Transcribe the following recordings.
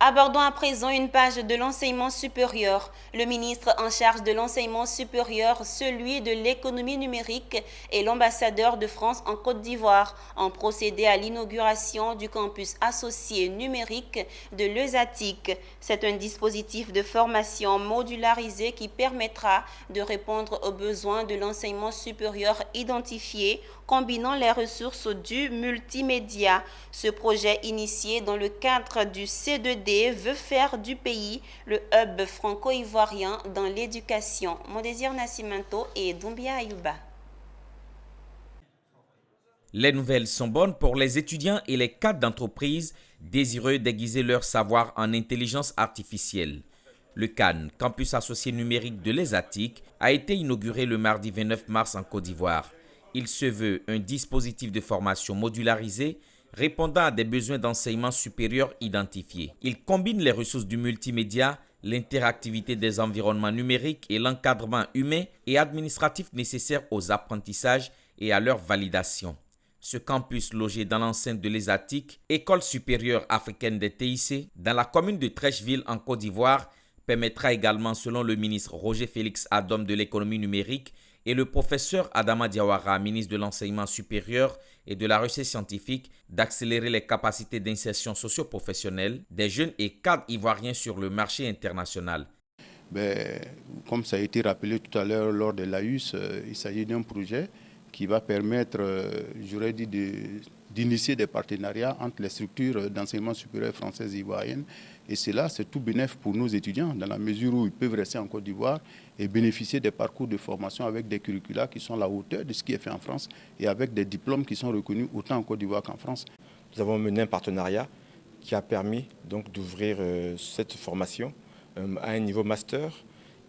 Abordons à présent une page de l'enseignement supérieur. Le ministre en charge de l'enseignement supérieur, celui de l'économie numérique et l'ambassadeur de France en Côte d'Ivoire ont procédé à l'inauguration du campus associé numérique de l'ESATIC. C'est un dispositif de formation modularisé qui permettra de répondre aux besoins de l'enseignement supérieur identifiés, combinant les ressources du multimédia. Ce projet initié dans le cadre du C2D veut faire du pays le hub franco-ivoirien dans l'éducation. Mondésir Nascimento et Doumbia Ayouba. Les nouvelles sont bonnes pour les étudiants et les cadres d'entreprise désireux d'aiguiser leur savoir en intelligence artificielle. Le CAN, Campus associé numérique de l'ESATIC, a été inauguré le mardi 29 mars en Côte d'Ivoire. Il se veut un dispositif de formation modularisé répondant à des besoins d'enseignement supérieur identifiés. Il combine les ressources du multimédia, l'interactivité des environnements numériques et l'encadrement humain et administratif nécessaires aux apprentissages et à leur validation. Ce campus logé dans l'enceinte de l'ESATIC, École supérieure africaine des TIC, dans la commune de Trècheville en Côte d'Ivoire, permettra également, selon le ministre Roger Félix Adom de l'économie numérique et le professeur Adama Diawara, ministre de l'enseignement supérieur et de la recherche scientifique, d'accélérer les capacités d'insertion socio-professionnelle des jeunes et cadres ivoiriens sur le marché international. Comme ça a été rappelé tout à l'heure lors de l'AUS, il s'agit d'un projet qui va permettre, j'aurais dit, d'initier des partenariats entre les structures d'enseignement supérieur françaises et ivoiriennes. Et cela, c'est tout bénéfice pour nos étudiants, dans la mesure où ils peuvent rester en Côte d'Ivoire et bénéficier des parcours de formation avec des curricula qui sont à la hauteur de ce qui est fait en France et avec des diplômes qui sont reconnus autant en Côte d'Ivoire qu'en France. Nous avons mené un partenariat qui a permis donc d'ouvrir cette formation à un niveau master.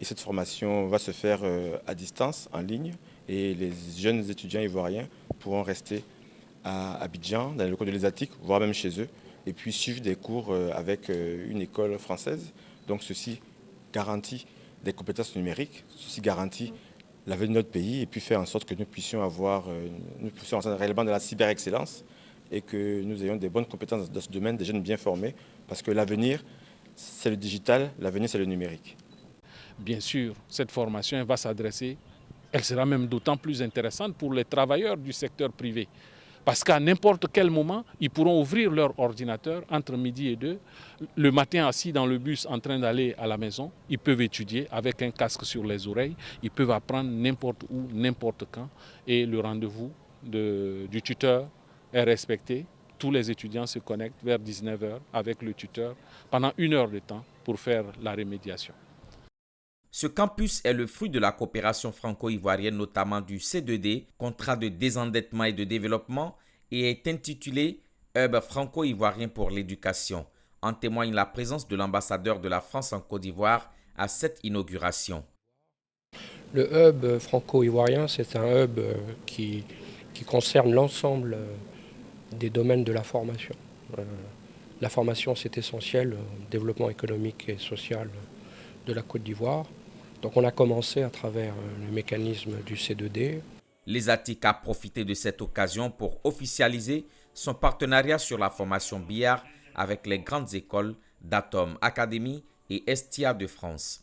Et cette formation va se faire à distance, en ligne. Et les jeunes étudiants ivoiriens pourront rester à Abidjan, dans les locaux de l'ESATIC, voire même chez eux, et puis suivre des cours avec une école française. Donc ceci garantit des compétences numériques, ceci garantit l'avenir de notre pays et puis faire en sorte que nous puissions entrer réellement dans la cyber-excellence et que nous ayons des bonnes compétences dans ce domaine, des jeunes bien formés, parce que l'avenir, c'est le digital, l'avenir, c'est le numérique. Bien sûr, cette formation va s'adresser, elle sera même d'autant plus intéressante pour les travailleurs du secteur privé. Parce qu'à n'importe quel moment, ils pourront ouvrir leur ordinateur entre midi et 2. Le matin, assis dans le bus en train d'aller à la maison, ils peuvent étudier avec un casque sur les oreilles. Ils peuvent apprendre n'importe où, n'importe quand. Et le rendez-vous du tuteur est respecté. Tous les étudiants se connectent vers 19 h avec le tuteur pendant 1 heure de temps pour faire la rémédiation. Ce campus est le fruit de la coopération franco-ivoirienne, notamment du C2D, contrat de désendettement et de développement, et est intitulé Hub franco-ivoirien pour l'éducation. En témoigne la présence de l'ambassadeur de la France en Côte d'Ivoire à cette inauguration. Le hub franco-ivoirien, c'est un hub qui concerne l'ensemble des domaines de la formation. La formation, c'est essentiel au développement économique et social de la Côte d'Ivoire. Donc on a commencé à travers le mécanisme du C2D. L'ESATIC a profité de cette occasion pour officialiser son partenariat sur la formation billard avec les grandes écoles d'Atom Academy et Estia de France.